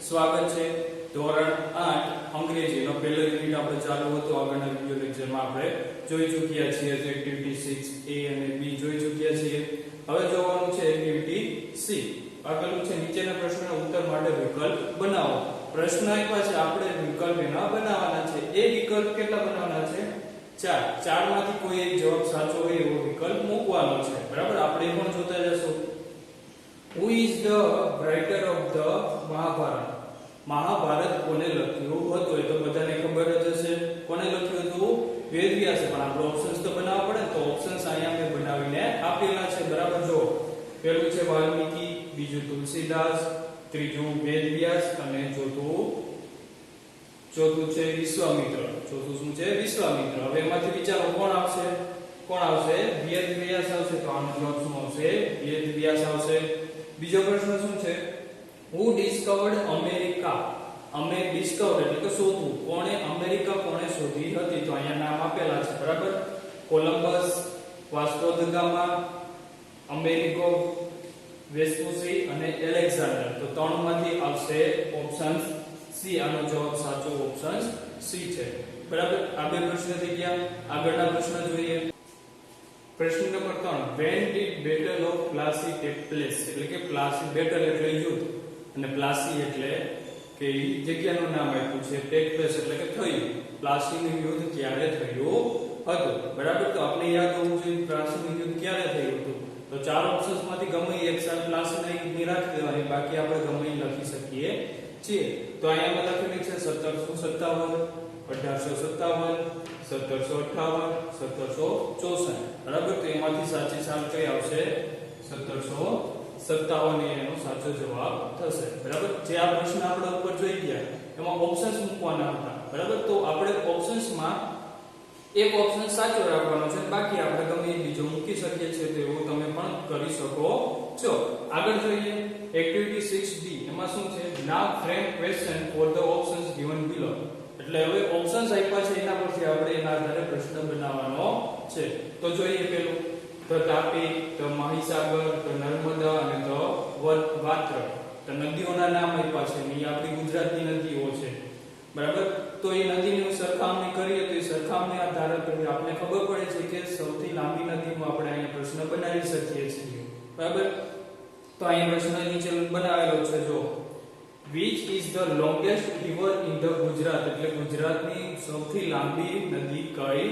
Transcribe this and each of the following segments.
સ્વાગત છે ધોરણ 8 અંગ્રેજીનો પહેલો યુનિટ આપણે ચાલુ હતો. આગળના વિડિયો લેક્ચરમાં આપણે જોઈ ચૂક્યા છીએ તો એક્ટિવિટી 6A અને B જોઈ ચૂક્યા છીએ. હવે જોવાનું છે એક્ટિવિટી C. આગળનું છે નીચેના પ્રશ્નના ઉત્તર માટે વિકલ્પ બનાવો. પ્રશ્ન આપ્યા છે, આપણે વિકલ્પ એના બનાવવાના છે. એ વિકલ્પ કેટલા બનાવવાના છે? 4. 4 માંથી કોઈ એક જવાબ સાચો હોય એવો વિકલ્પ મૂકવાનો છે. બરાબર, આપણે પણ જોતા જશું. Who is the writer of the Mahabharata? Mahabharata કોને લખ્યું હતું? એ તો બધાને ખબર જ હશે. કોને લખ્યું હતું? વેદવ્યાસે. પણ આપણે ઓપ્શન્સ તો બનાવવા પડે, તો ઓપ્શન્સ અહીંયા મેં બનાવીને આપેલા છે. બરાબર, જો પહેલું છે વાલ્મીકી, બીજું તુલસીદાસ, ત્રીજું વેદવ્યાસ અને ચોથું છે વિશ્વામિત્ર. ચોથું શું છે? વિશ્વામિત્ર. હવે એમાંથી વિચારો કોણ આવશે? કોણ આવશે? વેદવ્યાસ આવશે. તો આનો જવાબ શું આવશે? વેદવ્યાસ આવશે. બીજો પ્રશ્ન શું છે? Who discovered America? ડિસ્કવર્ડ એટલે કે શોધવું. કોણે અમેરિકા કોણે શોધી હતી? તો અહીંયા નામ આપેલા છે. બરાબર, કોલંબસ, વાસ્કો દ ગામા, અમેરિકો વેસ્પુસી અને એલેક્ઝાન્ડર. તો ત્રણમાંથી આવશે ઓપ્શન સી. આનો જવાબ સાચો ઓપ્શન સી છે. બરાબર, આ બે પ્રશ્ન થઈ ગયા. આગળના પ્રશ્ન જોઈએ. પ્રશ્ન number 3. When did Battle of Plassey take place? એટલે કે પ્લાસી બેટલ એટલે યુદ્ધ અને પ્લાસી એટલે કે જગ્યાનું નામ આપ્યું છે. take place એટલે કે થયું. પ્લાસીનું યુદ્ધ ક્યારે થયું હતું? બરાબર, તો આપણે યાદ હોવું જોઈએ પ્લાસીનું યુદ્ધ ક્યારે થયું હતું. તો ચાર ઓપ્શન્સ માંથી ગમે એક સાલ પ્લાસીના યુદ્ધની રાખી દેવાની, બાકી આપણે ગમે લખી શકીએ છીએ. તો અહીંયા લખેલું છે 1757, 1857, 1758, 1764. બરાબર, તો એમાંથી સાચી સાલ કઈ આવશે? 1757 એનો સાચો જવાબ થશે. બરાબર, જે આ પ્રશ્ન આપણે ઉપર જોઈ ગયા એમાં ઓપ્શન્સ મૂકવાના હતા. બરાબર, તો આપણે ઓપ્શન્સમાં એક ઓપ્શન સાચો રાખવાનો છે, બાકી આપણે ગમે બીજો મૂકી શકીએ છીએ. તો એવું તમે પણ કરી શકો છો. આગળ જોઈએ એક્ટિવિટી 6B. એમાં શું છે? Now frame question for the options given below. એટલે હવે ઓપ્શન્સ આપ્યા છે એના પરથી આપણે એના આધારે પ્રશ્ન બનાવવાનો છે. તો જોઈએ પેલું the Tapi, the Mahisagar, the Narmada અને ધ વાત્ર. તો નદીઓના નામ આપ્યા છે. એ આપણી ગુજરાતની નદીઓ છે. બરાબર, તો એ નદીની સરખામણી કરીએ તો એ સરખામણી આધારે આપણે ખબર પડે છે કે સૌથી લાંબી નદીનો આપણે અહીંયા પ્રશ્ન બનાવી શકીએ છીએ. બરાબર, તો અહીંયા પ્રશ્ન નીચે બનાવેલો છે. જો which is the longest river in the Gujarat? એટલે ગુજરાતની સૌથી લાંબી નદી કઈ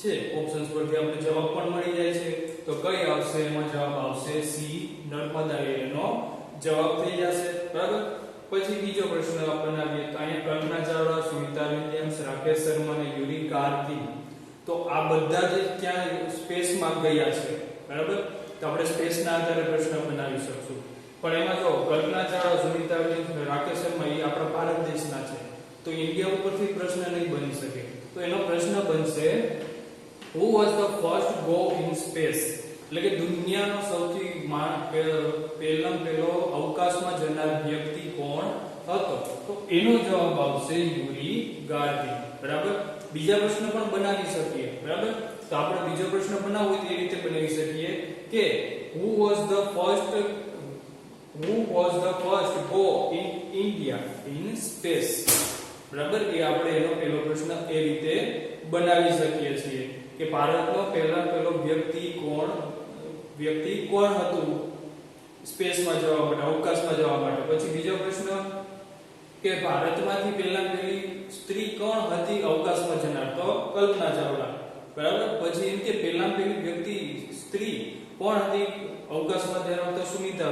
છે? ઓપ્શન્સ પરથી આપણે જવાબ પણ મળી જાય છે. તો કઈ આવશે? એમાં જવાબ આવશે સી, નર્મદા. એનો જવાબ થઈ જશે. બરાબર, પછી બીજો પ્રશ્ન આપણે આવીએ તો અહીંયા કલ્પના ચાવડા, સુનિતા વિલિયમ્સ, રાકેશ શર્મા અને યુરી કાર્તિક. તો આ બધા જ ક્યાં સ્પેસમાં ગયા છે. બરાબર, તો આપણે સ્પેસના આધારે પ્રશ્ન બનાવી શકશું. પણ એમાં જો કલ્પના ચાવડા, સુનિતા વિલિયમ્સ અને રાકેશ શર્મા એ આપણા ભારત દેશના છે, તો ઇન્ડિયા ઉપરથી પ્રશ્ન નહીં બની શકે. તો એનો પ્રશ્ન બનશે who was the first go in space? એટલે કે દુનિયાનો સૌથી પહેલો અવકાશમાં જનાર વ્યક્તિ કોણ હતો? તો એનો જવાબ આવશે યુરી ગાર્ગી. બરાબર, બીજા પ્રશ્ન પણ બનાવી શકીએ. બરાબર, તો આપણે બીજો પ્રશ્ન બનાવવો હોય તો એ રીતે બનાવી શકીએ કે who was the first go in India in space? બરાબર, એ આપણે એનો પહેલો પ્રશ્ન એ રીતે બનાવી શકીએ છીએ કે ભારતનો પહેલો વ્યક્તિ કોણ હતું સ્પેસમાં જવા માટે, અવકાશમાં જવા માટે. પછી બીજો પ્રશ્ન કે ભારતમાંથી પહેલી સ્ત્રી કોણ હતી અવકાશમાં જનાર? તો કલ્પના ચાવડા. બરાબર, પછી એમ કે પહેલી વ્યક્તિ સ્ત્રી કોણ હતી અવકાશમાં જનાર? તો સુનિતા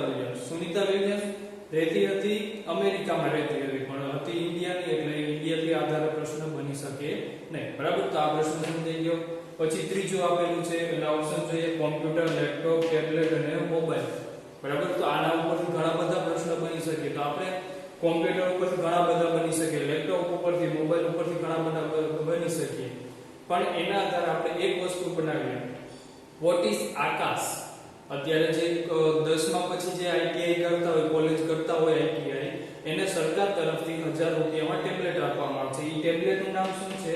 વિલિયમ્સ રહેતી હતી અમેરિકામાં રહેતી હતી, પણ હતી ઇન્ડિયાની, એટલે ઇન્ડિયાથી આધારે પ્રશ્ન બની શકે નહીં. બરાબર, તો આ પ્રશ્ન સમજાઈ ગયો. પછી ત્રીજું આપેલું છે એના ઓપ્શન જોઈએ કોમ્પ્યુટર, લેપટોપ, ટેબ્લેટ અને મોબાઈલ. બરાબર, તો આના ઉપરથી ઘણા બધા પ્રશ્ન બની શકે. તો આપણે કોમ્પ્યુટર ઉપરથી ઘણા બધા બની શકે, લેપટોપ ઉપરથી, મોબાઈલ ઉપરથી ઘણા બધા બની શકે. પણ એના આધારે આપણે એક વસ્તુ બનાવીએ. વોટ ઇઝ આકાશ? અત્યારે જે 10મા પછી જે આઈટીઆઈ કરતા હોય, કોલેજ કરતા હોય આઈટીઆઈ, એને સરકાર તરફથી 1000 રૂપિયામાં ટેબ્લેટ આપવામાં આવે છે. એ ટેબ્લેટનું નામ શું છે?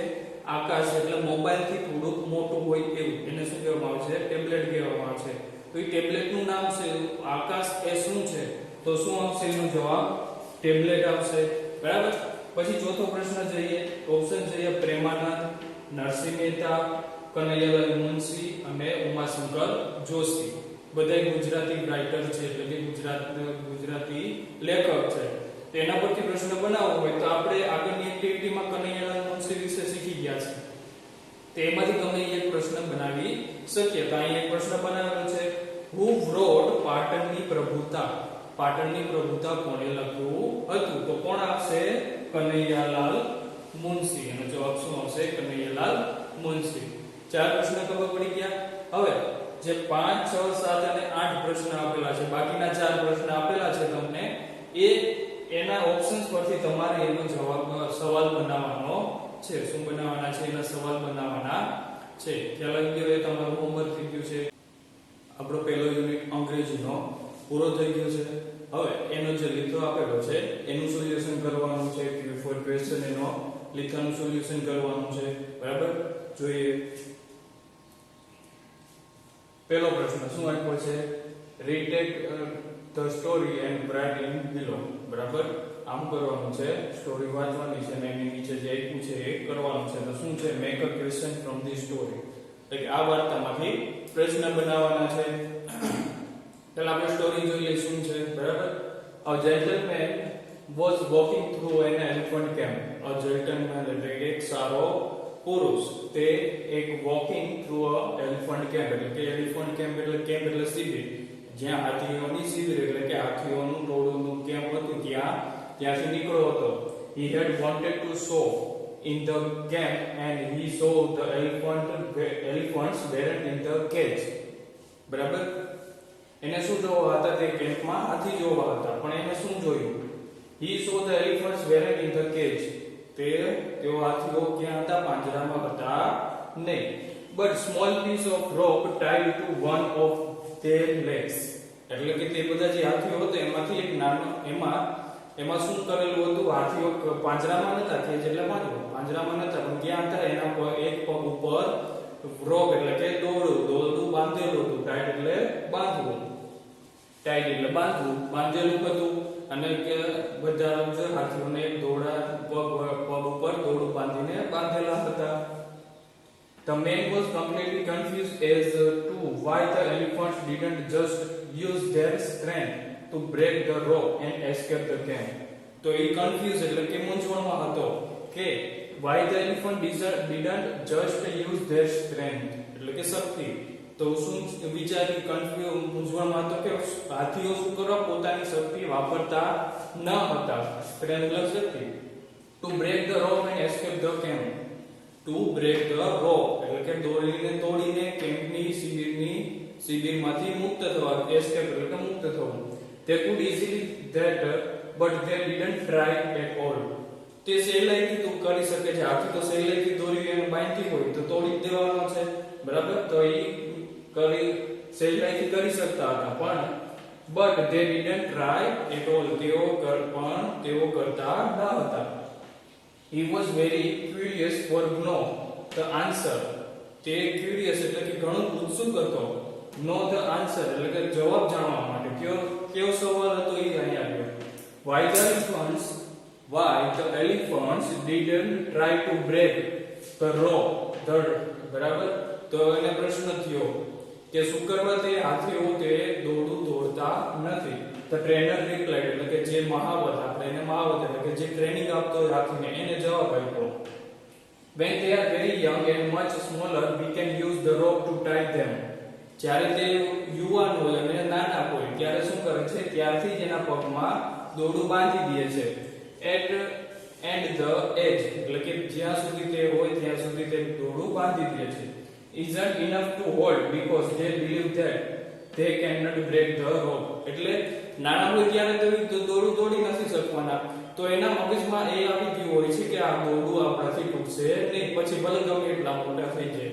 આકાશ. એટલે મોબાઈલ થી થોડુંક મોટું હોય એવું એને શું કહેવામાં આવે છે? ટેબ્લેટ કહેવામાં આવે છે. તો એ ટેબ્લેટનું નામ છે આકાશ. એ શું છે? તો શું આવશે એનો જવાબ? ટેબ્લેટ આવશે, બરાબર. પછી ચોથો પ્રશ્ન જોઈએ, ઓપ્શન જોઈએ પ્રેમાનંદ, નરસિંહ મહેતા, કનૈયાલાલ મુનશી અને ઉમાશંકર જોશી. બધા ગુજરાતી રાઇટર છે, એટલે કે ગુજરાતી લેખક છે. તેના પરથી પ્રશ્ન બનાવવો હોય તો આપણે આગળની એક્ટિવિટીમાં કનૈયાલાલ મુનશી વિશે શીખી ગયા છે. તેમાંથી ગમે એક પ્રશ્ન બનાવી શકીએ. તો અહીં એક પ્રશ્ન બનાવેલો છે, હુ wrote પાટણની પ્રભુતા. પાટણની પ્રભુતા કોણે લખ્યું હતું? તો કોણ આવશે? કનૈયાલાલ મુનશી. અને જવાબ શું આવશે? કનૈયાલાલ મુનશી. ચાર પ્રશ્ન ખબર પડી ગયા. હવે જે 5, 6, 7 અને 8 પ્રશ્ન આપેલા છે, બાકીના 4 પ્રશ્ન આપેલા છે તમને, એના ઓપ્શન્સ પરથી તમારે એનો સવાલ બનાવવાનો છે. શું બનાવવાના છે? એના સવાલ બનાવવાના છે. ખ્યાલ આવી ગયો? એ તમારું હોમવર્ક થઈ ગયું છે. આપણો પહેલો યુનિટ અંગ્રેજીનો પૂરો થઈ ગયો છે. હવે એનો જે લીથો આપેલો છે એનું સોલ્યુશન કરવાનું છે. ફોર ક્વેશ્ચન એનો લીથાનું સોલ્યુશન કરવાનું છે, બરાબર. જોઈએ પહેલો પ્રશ્ન શું આપ્યો છે? Retake the story and write in below, બરાબર. આમ કરવાનું છે, સ્ટોરી વાંચવાની છે અને એની નીચે જે આપ્યું છે એ કરવાનું છે. તો શું છે? Make a question from the story, એટલે કે આ વાર્તામાંથી પ્રશ્ન બનાવવાના છે. પહેલા આપણે સ્ટોરી જોઈએ શું છે, બરાબર. A gentleman was walking through an elephant camp. A gentleman એટલે એક સારો પુરુષ, તે એક walking through a elephant camp, એટલે કે elephant camp એટલે શિબિર, જ્યાં હાથીઓની શિબિર એટલે કે હાથીઓનું ટોળુંનું કેમ્પ હતું, ત્યાંથી નીકળ્યો હતો. He had wanted to show in the camp and he saw the elephants weren't in the cage, બરાબર. એને શું જોવા હતા? તે કેમ્પમાં હાથી જોવા હતા, પણ એને શું જોયું? He saw the elephants weren't in the cage. તેઓ હાથીઓ ક્યાં હતા? પાંજરામાં હતા નહીં. But small piece of rope tied to one of their legs, એટલે કે તે બધા જે હાથીઓ હતા એમાંથી એક નાનો, એમાં શું કરેલું હતું? હાથીઓ પાંજરામાં નતા, કે એટલે પાંજરામાં નતા, પણ ક્યાં હતા? એના પર એક પગ ઉપર રોપ એટલે કે દોરડું બાંધેલું હતું. ટાઈટ એટલે બાંધવું, બાંધેલું હતું. અને કે બધા હાથીઓને પગ ઉપર દોરડું બાંધીને બાંધેલા હતા. The man was completely confused as to why the elephants didn't just use their strength to break the rope and escape the camp. તો એ કન્ફ્યુઝ એટલે કે મૂંઝવણમાં હતો કે why the elephant didn't just use their strength એટલે કે શક્તિ. તો શું વિચારી? કન્ફ્યુઝ, મૂંઝવણમાં હતો કે હાથીઓ શું કરવા? પોતાની શક્તિ વાપરતા ન હતા. સ્ટ્રેન્થ એટલે શક્તિ. To break the rope and escape the camp. To break the rope એટલે કે દોરીને તોડીને કેમ્પની શિબિરમાંથી મુક્ત થવા. escape એટલે કે મુક્ત થવું. They could easily that but they didn't try at all. તે સહેલાઈથી તો કરી શકે છે. હાથી તો સહેલાઈથી દોરી એને બાંધતી હોય તો તોડી દેવાનો છે, બરાબર. તો એ સહેલાઈથી કરી શકતા હતા, પણ but they didn't try at all. તેઓ કરતા ન હતા. He was very curious for know the answer. તે ક્યુરિયસ એટલે કે ઘણો ઉત્સુક હતો. know the answer એટલે કે જવાબ જાણવા માટે. કેવો સવાલ હતો એ અહીં આવ્યો. Why the elephants didn't try to break the rope, બરાબર. તો એને પ્રશ્ન થયો કે શું કરવા તે હાથીઓ તે દોડું દોડતા નથી. The trainer replied એટલે કે જે મહાવત, આપણે એને મહાવત એટલે કે જે ટ્રેનિંગ આપતો હોય હાથીને, એને જવાબ આપ્યો. When they are very young and much smaller, we can use the rope to tie them. જ્યારે તે યુવાન હોય અને નાના હોય ત્યારે શું કરે છે? ત્યારથી જ એના પગમાં દોરડું બાંધી દે છે. At the edge એટલે કે જ્યાં સુધી તે હોય ત્યાં સુધી તે દોરડું બાંધી દે છે. Isn't enough to hold because they believe that they cannot break the rope. એટલે નાના હોય ત્યારે તો દોરડું તોડી નથી શકવાના, તો એના મગજમાં એ આવી ગયું હોય છે કે આ દોરડું આપણાથી તૂટશે નહીં, પછી ભલે ગમે એટલા મોટા થઈ જાય.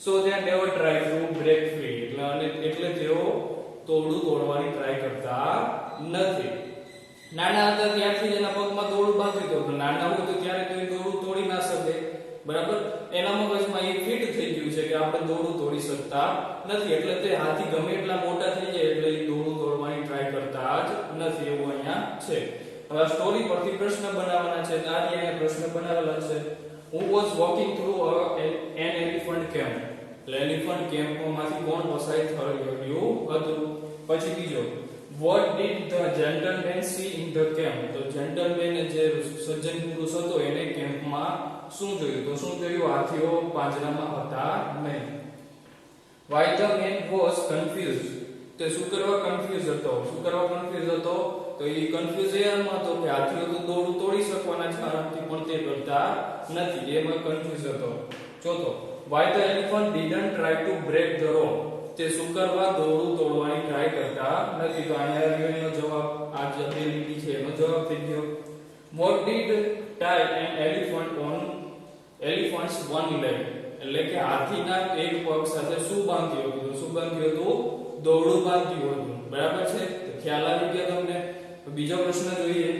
So they never try to break free. એટલે તેઓ દોરડું તોડવાની ટ્રાય કરતા નથી. નાના હતા ત્યારથી એના પગમાં દોરડું બાંધી દો, તો નાના હોય તો ત્યારે તો એ દોરડું તોડી ના શકે, બરાબર. એના મગજમાં એ ફિટ થઈ ગયું છે કે આપણે દોરડું તોડી શકતા નથી, એટલે તે હાથી ગમે એટલા મોટા થઈ જાય એટલે એ દોરડું તોડવાની ટ્રાય કરતા જ નથી, એવું અહીંયા છે. હવે સ્ટોરી પરથી પ્રશ્ન બનાવવાના છે. આ અહીંયા પ્રશ્ન બનાવેલા છે. Who was walking through an elephant camp? એટલે એલિફન્ટ કેમ્પમાંથી કોણ પસાર થયું હતું? પછી બીજો, what did the gentleman see in the camp? તો જેન્ટલમેન જે સજ્જન પુરુષ હતો એને કેમ્પમાં શું જોયું? તો શું જોયું? હાથીઓ પાંજરામાં હતા નહીં. Why the man was confused? તે શું કરવા કન્ફ્યુઝ હતો? તો એ કન્ફ્યુઝ એમાં હતો કે હાથીઓ તો દોરડું તોડી શકવાના છે આરામથી, પણ તે કરતા નથી, એમાં કન્ફ્યુઝ હતો. ચોથો, why the elephant didn't try to break the rope? તે શું કરવા દોરડું તોડવાની ટ્રાય કરતા નથી. તો અહીંયા એનો જવાબ આ જે લીટી છે એનો જવાબ થઈ ગયો. What did tie an elephant on elephant's one leg? એટલે કે હાથીના એક પગ સાથે શું બાંધ્યું હતું? દોરડું બાંધ્યું હતું. બરાબર છે? તો ખ્યાલ આવી ગયો તમને. બીજો પ્રશ્ન જોઈએ.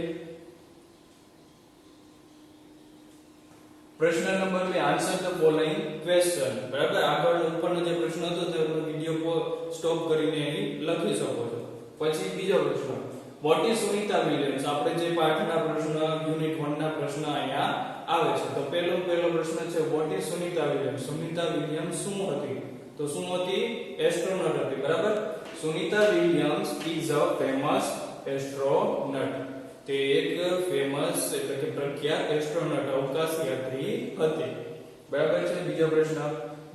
પ્રશ્ન number 2, answer the following question. બરાબર, આગળ ઉપરનો જે પ્રશ્ન હતો તે વિડિયો સ્ટોપ કરીને અહીં લખી શકો છો. પછી બીજો પ્રશ્ન, વોટ ઇઝ સુનિતા વિલિયમ્સ? આપણે જે પાઠના પ્રશ્ન યુનિટ 1 ના પ્રશ્ન અહીંયા આવે છે. તો પહેલો પ્રશ્ન છે what is Sunita Williams? Sunita Williams શું હતી? તો શું હતી? એસ્ટ્રોનોટ હતી. બરાબર, Sunita Williams is a famous astronaut. તે એક ફેમસ એટલે કે પ્રખ્યાત એસ્ટ્રોનોટ અવકાશયાત્રી હતી. બરાબર છે. બીજો પ્રશ્ન,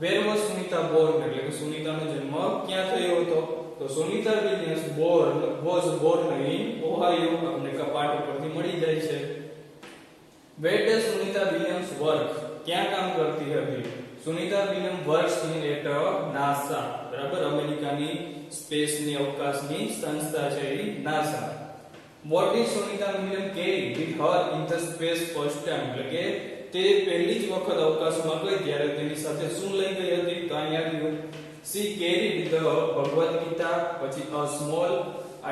વેર વોઝ સુનિતા બોર્ન? એટલે કે સુનિતાનો જન્મ ક્યાં થયો હતો? તો Sunita Williams was born in Ohio. આપણે કપાટ ઉપરથી મળી જાય છે. Where does Sunita Williams work? ક્યાં કામ કરતી હતી? Sunita Williams works in at NASA. બરાબર, અમેરિકાની સ્પેસની અવકાશની સંસ્થા છે એ NASA. What did Sunita Williams carry with her in the space first time? એટલે કે તે પહેલી જ વખત અવકાશમાં ગઈ ત્યારે તેની સાથે શું લઈ ગઈ હતી? તો અહીંયા આવ્યું, she carried the Bhagavad Gita, પછી a small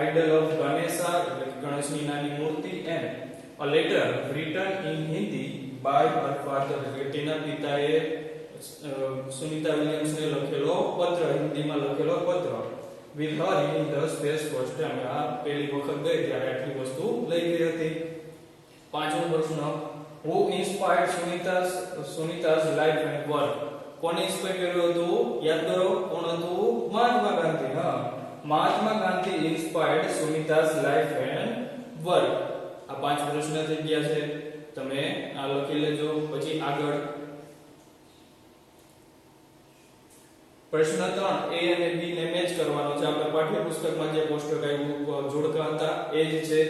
idol of Ganesha એટલે કે ગણેશની નાની મૂર્તિ, and a letter written in Hindi by her father એટલે તેના પિતાએ સુનિતા વિલિયમ્સને લખેલો પત્ર, હિન્દીમાં લખેલો પત્ર. with her in the space first time. આ પહેલી વખત ગઈ ત્યારે આટલી વસ્તુ લઈ ગઈ હતી. પાંચમો પ્રશ્ન, who inspired Sunita's life and work? કોને ઇન્સ્પાયર કર્યું હતું? યાદ કરો, કોણ હતું? મહાત્મા ગાંધી. હા, Mahatma Gandhi inspired Sunita's life and work. આ પાંચ પ્રશ્ન થઈ ગયા છે, તમે આ લખી લેજો. પછી આગળ પ્રશ્ન 3, A અને B ને મેચ કરવાનો છે. આપણે પાઠ્યપુસ્તકમાં જે પોસ્ટર આવ્યું જોડકા હતા એ જ છે.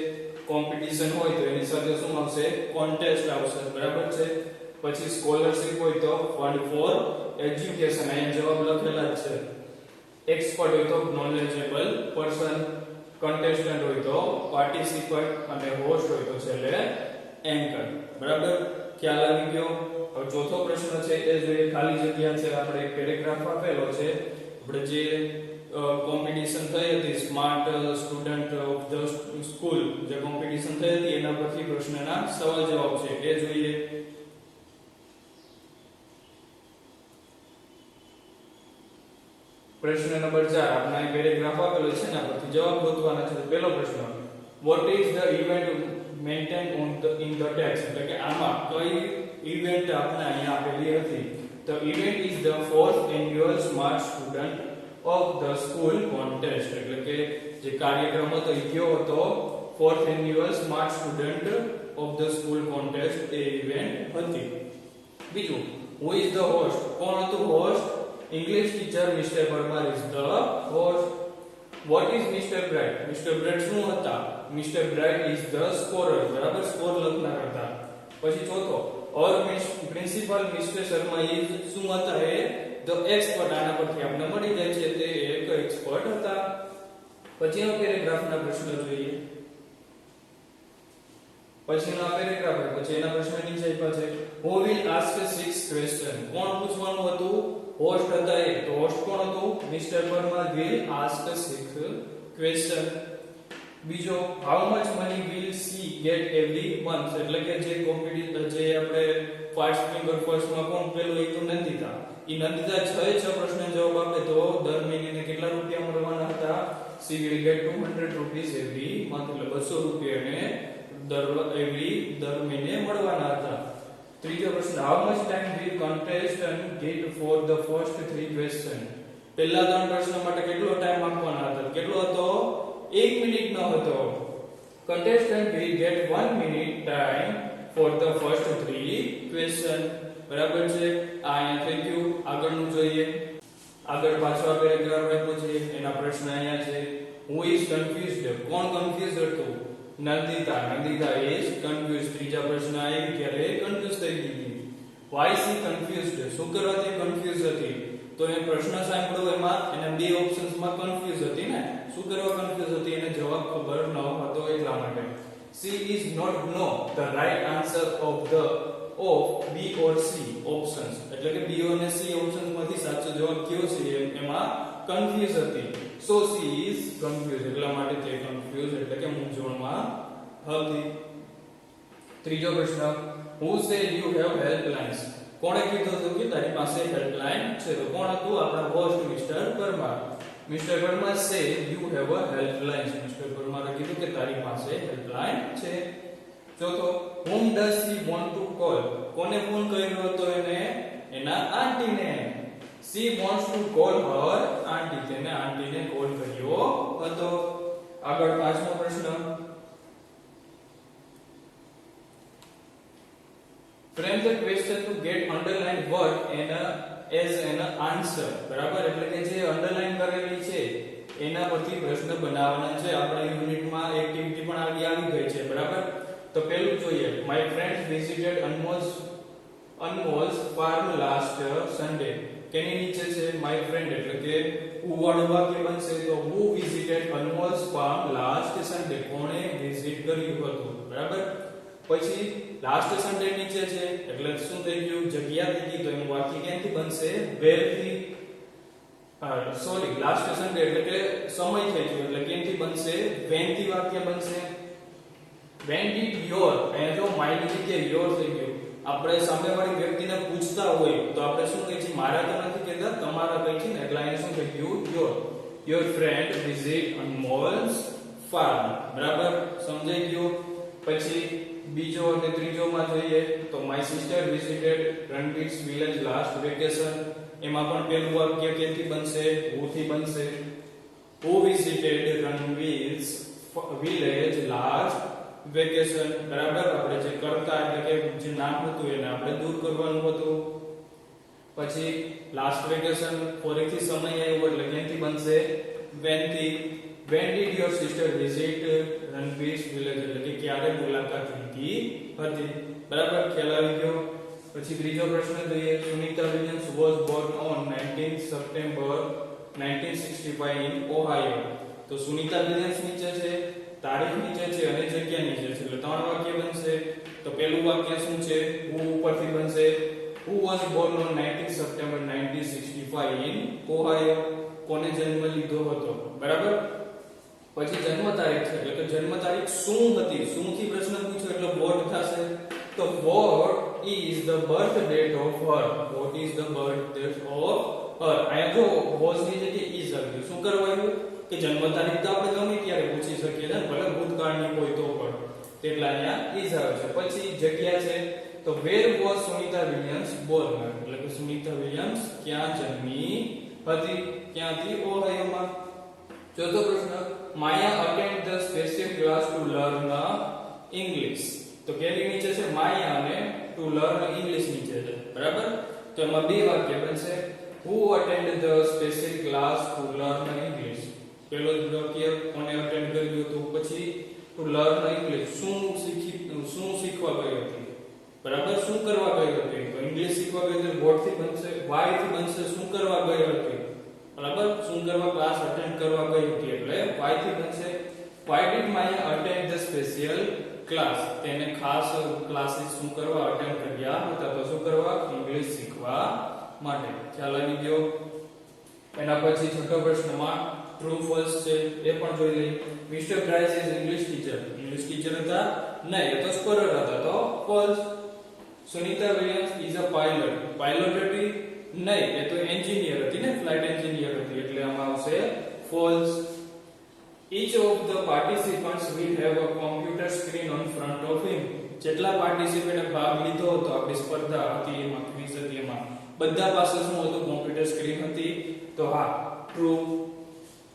કોમ્પિટિશન હોય તો એની સાથે શું આવશે? કોન્ટેસ્ટ આવશે. બરાબર છે. પછી સ્કોલરશિપ હોય તો ફંડ ફોર એજ્યુકેશન, અહીંયા જવાબ લખેલા જ છે. એક્સપર્ટ હોય તો નોલેજેબલ પર્સન, કન્ટેસ્ટન્ટ હોય તો પાર્ટિસિપન્ટ, અને હોસ્ટ હોય તો છેલ્લે એન્કર. બરાબર, ખ્યાલ આવી ગયો. હવે ચોથો પ્રશ્ન છે એ જોઈએ. ખાલી જગ્યા છે, આપણે એક પેરેગ્રાફ આપેલો છે. આપણે જે કોમ્પિટિશન થઈ હતી smart student of the school, જે કોમ્પિટિશન થઈ હતી એના પરથી પ્રશ્નના સવાલ જવાબ છે એ જોઈએ. પ્રશ્ન નંબર 4, આપણે અહીં પેરેગ્રાફ આપેલો છે ને પરથી જવાબ ગોતવાના છે. પહેલો પ્રશ્ન, what is the event maintained in the text? એટલે કે આમાં કઈ ઇવેન્ટ આપણે અહીંયા આપેલી હતી? તો event is the 4th annual smart student of the school contest. એટલે કે જે કાર્યક્રમ હતો એ કયો હતો? 4th annual smart student of the school contest A event હતી. બીજું, who is the host? કોણ હતું host? English teacher Mr. Parmar is the host. What is Mr. Bright? Mr. Bright શું હતા? Mr. Bright is the scorer. બરાબર, score લખનાર હતા. પછી ચોથો, और પ્રિન્સિપલ મિસ્ટર શર્મા ઇઝ શું હતા? એ ધ એક્સપર્ટ. આના પરથી આપણે મળી જાય છે તે એક એક્સપર્ટ હતા. પછીનો પેરેગ્રાફના પ્રશ્ન જોઈએ. પછીનો પેરેગ્રાફ પછી એના પ્રશ્ન નીચે આપ્યા છે. Who will ask 6 question? કોણ પૂછવાનું હતું? હોસ્ટ હતા એ. તો હોસ્ટ કોણ હતું? Mister Parmar will ask 6 question. બીજો, how much money will she get every month? એટલે કે જે કોમ્પિટિશન જે આપણે ફાસ્ટ ફિંગર ફર્સ્ટ માં કોણ પેલું એ તો નંદિતા. ઈ નંદિતા 6 પ્રશ્ન જવાબ આપે તો દર મહિને કેટલા રૂપિયા મળવાના હતા? she will get 200 rupees every month. એટલે 200 રૂપિયા એને દર મહિને મળવાના હતા. ત્રીજો પ્રશ્ન, how much time will contestant get for the first 3 question? પહેલા 3 પ્રશ્નો માટે કેટલો ટાઈમ આપવાનો હતો? કેટલો હતો? 1 મિનિટનો હતો. contestant will get 1 minute time for the first 3 question. બરાબર છે? આ અહીંયા થઈ ગયું. આગળનું જોઈએ. આગળ પાછો આ પેરેગ્રાફ આપ્યો છે, એના પ્રશ્ન અહીંયા છે. who is confused? કોણ કન્ફ્યુઝ હતું? Nandita is confused. ત્રીજા પ્રશ્ન આવ્યો ત્યારે કન્ફ્યુઝ થઈ ગઈ. why she confused? શું કરવાથી કન્ફ્યુઝ હતી? તો એ પ્રશ્ન સાંભળ્યો એમાં એને બે ઓપ્શન્સ માં કન્ફ્યુઝ હતી ને. શું કરવા કન્ફ્યુઝ હતી? એને જવાબ ખબર ન હતો એટલા માટે. she is not know the right answer of B or C options. એટલે કે B અને C ઓપ્શન્સ માંથી સાચો જવાબ કયો છે એમાં કન્ફ્યુઝ હતી. so she is confused. એટલા માટે તે કન્ફ્યુઝ એટલે કે મૂંઝવણમાં હતી. ત્રીજો પ્રશ્ન, who said you have helplines? કોણે કીધું હતું કે તારી પાસે હેલ્પલાઇન છે? તો કોણ હતું? આપણા host mister Parmar. Mister Parmar said you have a helpline. Mister પરમારે કીધું કે તારી પાસે હેલ્પલાઇન છે. ચોથો, whom does she want to call? કોને ફોન કર્યો હતો એને? એના આંટીને. she wants to call her auntie. તેને આંટીને કોલ કર્યો હતો. આગળ પાંચમો પ્રશ્ન, frame the question to get underlined word as an answer. બરાબર? એટલે કે જે અંડરલાઈન કરેલી છે એના પરથી પ્રશ્ન બનાવવાના છે. આપણા યુનિટમાં એક્ટિવિટી પણ આવી ગઈ છે. બરાબર? તો પહેલું જોઈએ, my friends visited Anmol's farm last Sunday. કેની નીચે છે my friend એટલે કે who વાળું વાક્ય બનશે. તો who visited Anmol's farm last Sunday? કોણે વિઝિટ કર્યું હતું? બરાબર? પછી લાસ્ટ સન્ડે નીચે છે એટલે શું થઈ ગયું? જગ્યા થઈ ગઈ. તો એનું વાક્ય ક્યાંથી બનશે? where થી. લાસ્ટ સન્ડે એટલે કે સમય થઈ ગયો એટલે ક્યાંથી બનશે? when થી વાક્ય બનશે. when did your, અહીંયા જો my ની જગ્યાએ your થઈ ગયું. આપણે સામેવાળી વ્યક્તિને પૂછતા હોય તો આપણે શું કહીએ છીએ? મારા તો નથી કહેતા, તમારા કહીએ છીએ ને. એટલે અહીંયા શું થઈ ગયું? your friend visit Anmol's farm. બરાબર? સમજાઈ ગયું? પછી બીજો અને ત્રીજો માં જોઈએ તો my sister visited Ranveer's village last vacation. એમાં પણ પહેલું વાક્ય ક્યાંથી બનશે? who થી બનશે. who visited Ranveer's village last vacation. બરાબર? આપણે જે કરતા એટલે કે જે નામ હતું એને આપણે દૂર કરવાનું હતું. પછી લાસ્ટ વેકેશન ફરીથી સમય આવ્યો એટલે ક્યાંથી બનશે? when થી. when did your sister visit Ranveer's village? એટલે કે ક્યારે મુલાકાત લીધી હતી. બરાબર? ખ્યાલ આવી ગયો? પછી ત્રીજો પ્રશ્ન જોઈએ, Sunita Williams was born on 19 September 1965 in Ohio. તો સુનિતા વિલિયમ્સ નીચે છે, તારીખ નીચે છે અને જગ્યા નીચે છે. એટલે ત્રણ વાક્ય બનશે. તો પહેલું વાક્ય શું છે? who ઉપરથી બનશે. who was born on 19 September 1965 in Ohio. કોને જન્મ લીધો હતો? બરાબર? પછી જન્મ તારીખ છે એટલે કે જન્મ તારીખ શું હતી? શું થી પ્રશ્ન પૂછ્યો એટલે what થશે. તો what is the birth date of her? what is the birth date of her? અહીંયા જો was ની જગ્યાએ is આવ્યું. શું કરવાનું? કે જન્મ તારીખ તો આપણે ગમે ત્યારે પૂછી શકીએ ને, ભલે ભૂતકાળની હોય તો પણ. એટલે અહીંયા is આવે છે. પછી જગ્યા છે તો where was Sunita Williams born? એટલે કે સુનિતા વિલિયમ્સ ક્યાં જન્મી હતી? ક્યાંથી? ઓહાયોમાં. ચોથો પ્રશ્ન, Maya attend the special class to learn English. તો કેની નીચે છે? Maya અને to learn English નીચે છે. બરાબર? તો એમાં બે વાક્ય બનશે. who attended the special class to learn English? પહેલો વાક્ય કોને અટેન્ડ કર્યું હતું? પછી to learn English શું શીખવા ગઈ હતી? બરાબર? શું કરવા ગઈ હતી? તો ઇંગ્લિશ શીખવા ગઈ હતી. what થી બનશે? why થી બનશે. શું કરવા ગઈ હતી? બરાબર? શું કરવા? ક્લાસ અટેન્ડ કરવા ગઈ હતી એટલે why થી બનશે. why did Maya attend the special class? તેને ખાસ ક્લાસીસ શું કરવા અટેન્ડ કર્યા હતા? તો શું કરવા? ઇંગ્લિશ શીખવા માટે. ખ્યાલ આવી ગયો? એના પછી છઠ્ઠો પ્રશ્નમાં ટ્રુ ફોલ્સ છે એ પણ જોઈ લઈએ. Mister Grice is English teacher. English teacher હતા? નહીં, એ તો સ્પોરર હતા. તો false. Sunita Williams is a pilot. Pilot હતી? નહીં, એ તો એન્જિનિયર હતી ને, ફ્લાઇટ એન્જિનિયર હતી. એટલે આમાં આવશે false. each of the participants will have a computer screen on front of him. જેટલા પાર્ટિસિપેન્ટે ભાગ લીધો હતો આપણી સ્પર્ધા હતી એમાં ક્વિઝ હતી એમાં બધા પાસે શું હતું કોમ્પ્યુટર સ્ક્રીન હતી તો હા true.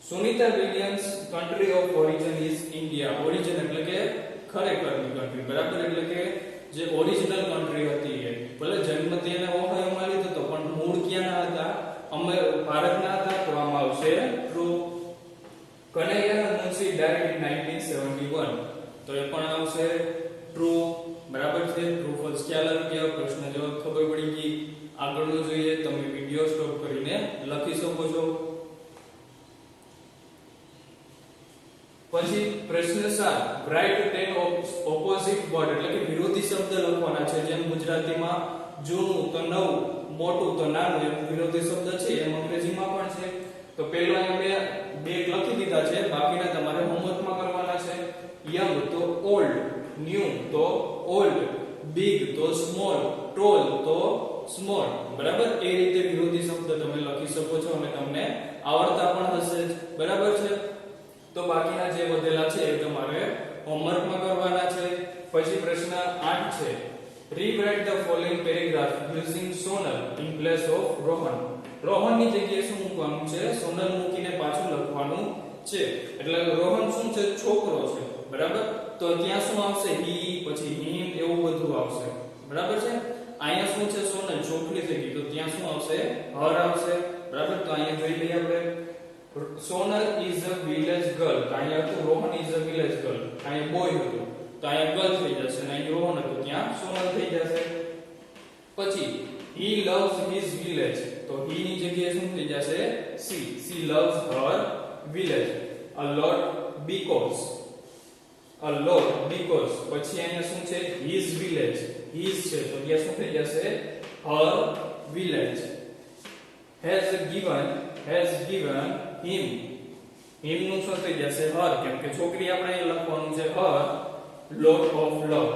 Sunita Williams country of origin is India. Origin એટલે કે ખરેખરની કન્ટ્રી બરાબર એટલે કે જે ઓરિજિનલ કન્ટ્રી હતી એ ભલે જન્મ તેને ઓહાયોમાં લીધો હતો પણ મૂળ ક્યાંના હતા અમે ભારતના હતા તો આમાં આવશે true. Kanaiya Munshi died in 1971 તો એ પણ આવશે ટ્રુ બરાબર છે. ટ્રુ ફોલ્સ ખ્યાલ આવી ગયો પ્રશ્ન જવાબ ખબર પડી ગઈ. આગળનું જોઈએ તમે વિડિયો સ્ટોપ કરીને લખી શકો છો. પછી પ્રશ્ન 7 રાઇટ 10 ઓપોઝિટ વર્ડ એટલે કે વિરોધી શબ્દ લખવાના છે. જેમ ગુજરાતીમાં જૂનું તો નવું, મોટું તો નાનું એમ વિરોધી શબ્દ છે એમ અંગ્રેજીમાં પણ છે. તો પહેલો અહીંયા બે લખી દીધા છે બાકીના તમારે હોમવર્કમાં કરવાના છે. યંગ તો ઓલ્ડ, ન્યુ તો ઓલ્ડ, બિગ તો સ્મોલ, ટોલ તો સ્મોલ બરાબર એ રીતે વિરોધી શબ્દ તમે લખી શકો છો અને તમને આવડતા પણ હશે બરાબર છે. તો બાકીના જે વધેલા છે એ તમારે હોમવર્કમાં કરવાના છે. પછી પ્રશ્ન 8 છે rewrite the following paragraph using Sonal in place of Rohan. રોહનની જગ્યાએ શું મૂકવાનું છે સોનલ મૂકીને પાછું લખવાનું છે. એટલે રોહન શું છે છોકરો છે બરાબર તો ત્યાં શું આવશે હી પછી હિમ એવું બધું આવશે બરાબર છે. અહીંયા શું છે સોનલ છોકરી થઈ ગઈ તો ત્યાં શું આવશે હર આવશે બરાબર. તો અહીંયા જોઈ લઈએ આપણે Sonal is a village girl. અહીંયા હતું Rohan is a village girl, અહીંયા બોય હતું તો અહીંયા ગર્લ થઈ જશે અને અહીં રોહન હતું ત્યાં સોનલ થઈ જશે. પછી he loves his village તો he ની જગ્યાએ શું થઈ જશે she loves her village. a lot because પછી અહીંયા શું છે his village, his છે તો ત્યાં શું થઈ જશે her village. has given him નું શું થઈ જશે her કેમ કે છોકરી આપણે અહીં લખવાનું છે her. lot of love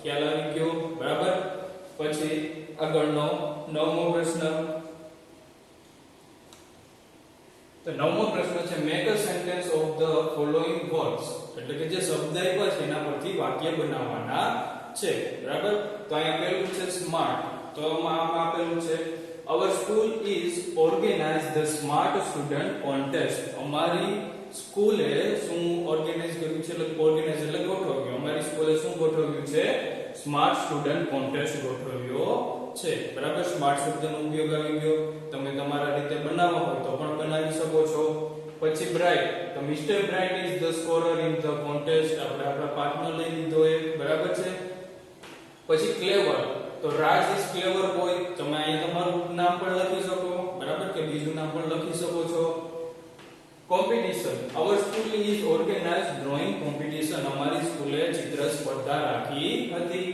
ખ્યાલ આવી ગયો બરાબર. પછી આગળનો 9મો પ્રશ્ન. તો 9મો પ્રશ્ન છે make a sentence of the following words એટલે કે જે શબ્દ આપ્યા છે એના પરથી વાક્ય બનાવવાના છે બરાબર. તો અહીંયા પહેલું છે સ્માર્ટ તો આમાં આપેલું છે our school is organize the smart student contest. અમારી સ્કૂલે શું ઓર્ગેનાઇઝ કર્યું છે એટલે ઓર્ગેનાઇઝ એટલે ગોઠવ્યું. અમારી સ્કૂલે શું ગોઠવ્યું છે સ્માર્ટ સ્ટુડન્ટ કોન્ટેસ્ટ ગોઠવ્યો છે બરાબર. સ્માર્ટ શબ્દનો ઉપયોગ આવી ગયો. તમે તમારા રીતે બનાવવા હોય તો પણ બનાવી શકો છો. પછી બ્રાઇટ તો mister bright is the scorer in the contest આપણે આપણા પાર્ટનો લઈ લીધો એ બરાબર છે. પછી ક્લેવર તો રાજ ઇઝ ક્લેવર બોય તમે અહીંયા તમારું નામ પણ લખી શકો બરાબર કે બીજું નામ પણ લખી શકો છો. Competition our school is organized drawing competition અમારી સ્કૂલે ચિત્ર સ્પર્ધા રાખી હતી.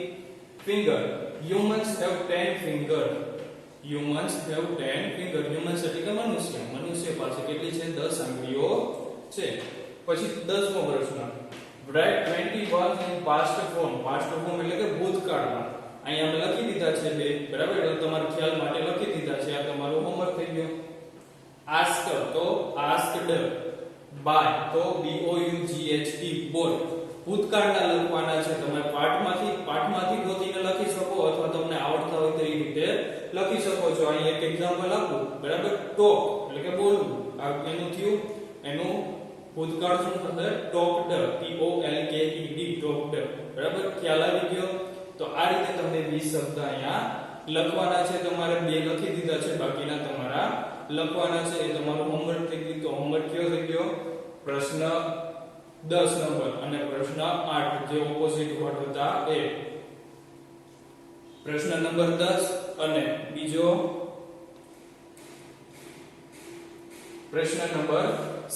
Finger humans have 10 finger humans એટલે કે મનુષ્ય પાસે કેટલી છે 10 આંગળીઓ છે. પછી 10મો પ્રશ્ન write 20 words in past form એટલે કે ભૂતકાળમાં અહીંયા અમે લખી દીધા છે બે બરાબર એટલે તમારા ખ્યાલ માટે લખી દીધા છે. આ તમારું હોમવર્ક થઈ ગયું. ask તો asked, by તો boughed બોલ ભૂતકાળના લખવાના છે. તમે પાઠમાંથી ગોતીને લખી શકો અથવા તમને આવડતા હોય તો એ રીતે લખી શકો છો. અહીં એક એક્ઝામ્પલ આપું બરાબર. ટોક એટલે કે બોલવું આ એનું થયું એનું ભૂતકાળ શું થશે ટોક્ડ ટોક્ડ બરાબર. ખ્યાલ આવી ગયો. તો આ રીતે તમને 20 શબ્દ અહીંયા લખવાના છે. તમારે બે લખી દીધા છે બાકીના તમારા લખવાના છે. એ તમારું હોમવર્ક થઈ ગયું. તો હોમવર્ક કયો થઈ ગયો પ્રશ્ન 10 નંબર અને પ્રશ્ન 8 જે ઓપોઝિટ વર્ડ હતા એ. પ્રશ્ન નંબર 10 અને બીજો પ્રશ્ન નંબર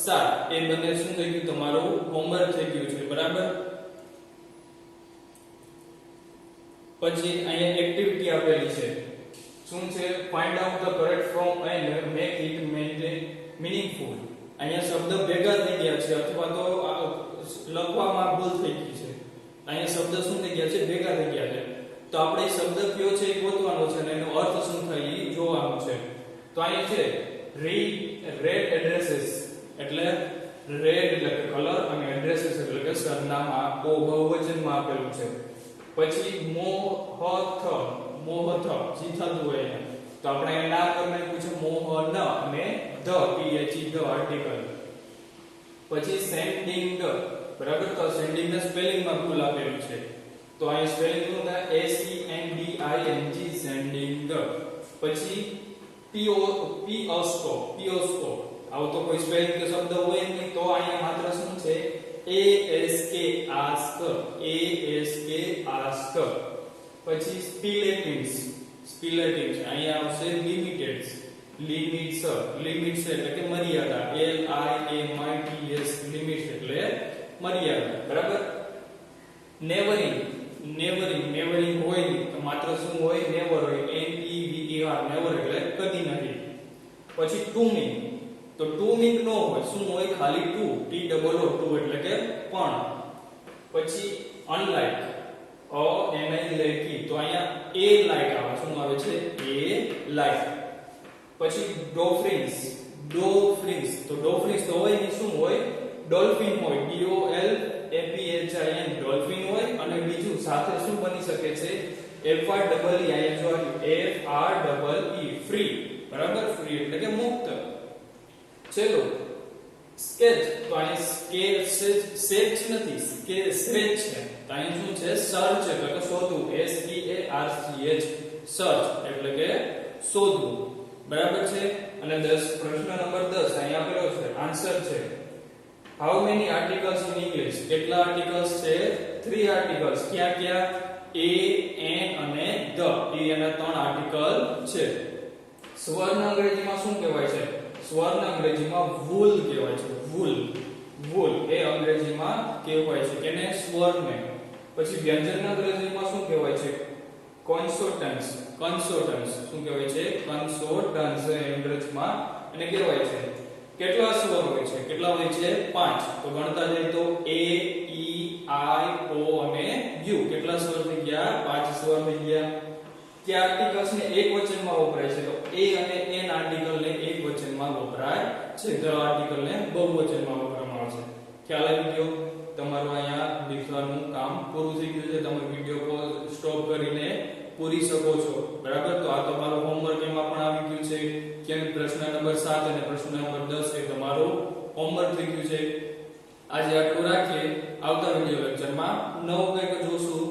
7 એ બંને શું થઈ ગયું તમારું હોમવર્ક થઈ ગયું છે બરાબર. પછી અહીંયા એક્ટિવિટી આપેલી છે શું છે find out the correct form and make it meaningful. અહીંયા શબ્દ ભેગા થઈ ગયા છે અથવા તો લખવામાં ભૂલ થઈ ગઈ છે. અહીંયા શબ્દ શું થઈ ગયા છે ભેગા થઈ ગયા છે. તો આપણે શબ્દ કયો છે એ ગોતવાનો છે અને એનો અર્થ શું થાય એ જોવાનું છે. તો અહીંયા છે રેડ એડ્રેસીસ એટલે રેડ એટલે કે કલર અને એડ્રેસીસ એટલે કે સરનામા બહુવચનમાં આપેલું છે. પછી મોહથ જી થતું હોય એને તો આપણે એ ના કરી નાખ્યું છે મોહન અને ધ આર્ટિકલ. પછી સેન્ડિંગ બરાબર તો સેન્ડિંગ ના સ્પેલિંગ માં ભૂલ આપેલું છે તો અહીં સ્પેલિંગ શું થાય SENDING સેન્ડિંગ. પછી પીઓસ્કો આવો તો કોઈ સ્પેલિંગ કે શબ્દ હોય નહીં તો અહીંયા માત્ર શું છે ASK આસ્ક. પછી સ્પિલેટિવ્સ અહીંયા આવશે લિમિટ્સ એટલે કે મર્યાદા LIMITS લિમિટ્સ એટલે મર્યાદા બરાબર. નેવરિંગ હોય તો માત્ર શું હોય નેવર હોય NEVER નેવર એટલે કદી નહીં. પછી ટુમિંગ નો હોય શું હોય ખાલી ટુ એટલે કે પણ. પછી અનલાઇક તો અહીંયા એ લાઇટ આવે શું આવે છે એ લાઇટ. પછી ડોફ્રિન્સ તો ડોફ્રિન્સ તો હોય શું હોય ડોલ્ફિન હોય DOLPHIN ડોલ્ફિન હોય અને બીજું સાથે શું બની શકે છે FREE ફ્રી બરાબર. ફ્રી એટલે કે મુક્ત. ચલો સ્કેચ તો અહીંયા સેચ નથી સ્કેચ છે તો અહીં શું છે સર્ચ એટલે કે શોધવું SEARCH સર્ચ એટલે કે શોધવું બરાબર છે. અને 10 પ્રશ્ન નંબર 10 અહીં આપેલો છે આન્સર છે how many articles in English કેટલા આર્ટિકલ્સ છે 3 આર્ટિકલ્સ. ક્યાં A N અને the એના 3 આર્ટિકલ છે. સ્વરને અંગ્રેજીમાં શું કહેવાય છે સ્વરને અંગ્રેજીમાં વૂલ કહેવાય છે વૂલ એ અંગ્રેજીમાં કહેવાય છે કેને સ્વરને. પછી વ્યંજનને અંગ્રેજીમાં શું કહેવાય છે કોન્સોનન્ટ્સ શું કહેવાય છે કોન્સોનન્ટ્સ અંગ્રેજીમાં એને કહેવાય છે. કેટલા સ્વર હોય છે 5 તો ગણતા જઈએ તો A E I O અને U કેટલા સ્વર થઈ ગયા 5 સ્વર થઈ ગયા. કે આર્ટિકલ્સ ને એકવચનમાં વપરાય છે તો A અને N આર્ટિકલ ને એકવચનમાં વપરાય છે ધ આર્ટિકલ ને બહુવચનમાં વપરાવામાં આવે છે. ખ્યાલ આવી ગયો. તમારું અહીંયા દીખવાનું કામ પૂરું થઈ ગયું છે. તમે વિડિયો કોલ સ્ટોપ કરીને પૂરી શકો છો બરાબર. તો આ તમારું હોમવર્ક એમાં પણ આવી ગયું છે કે પ્રશ્ન નંબર 7 અને પ્રશ્ન નંબર 10 એ તમારું હોમવર્ક થઈ ગયું છે. આજે આટલું રાખીએ. આવતા વિડિયો લેક્ચરમાં નવું કંઈક જોશું.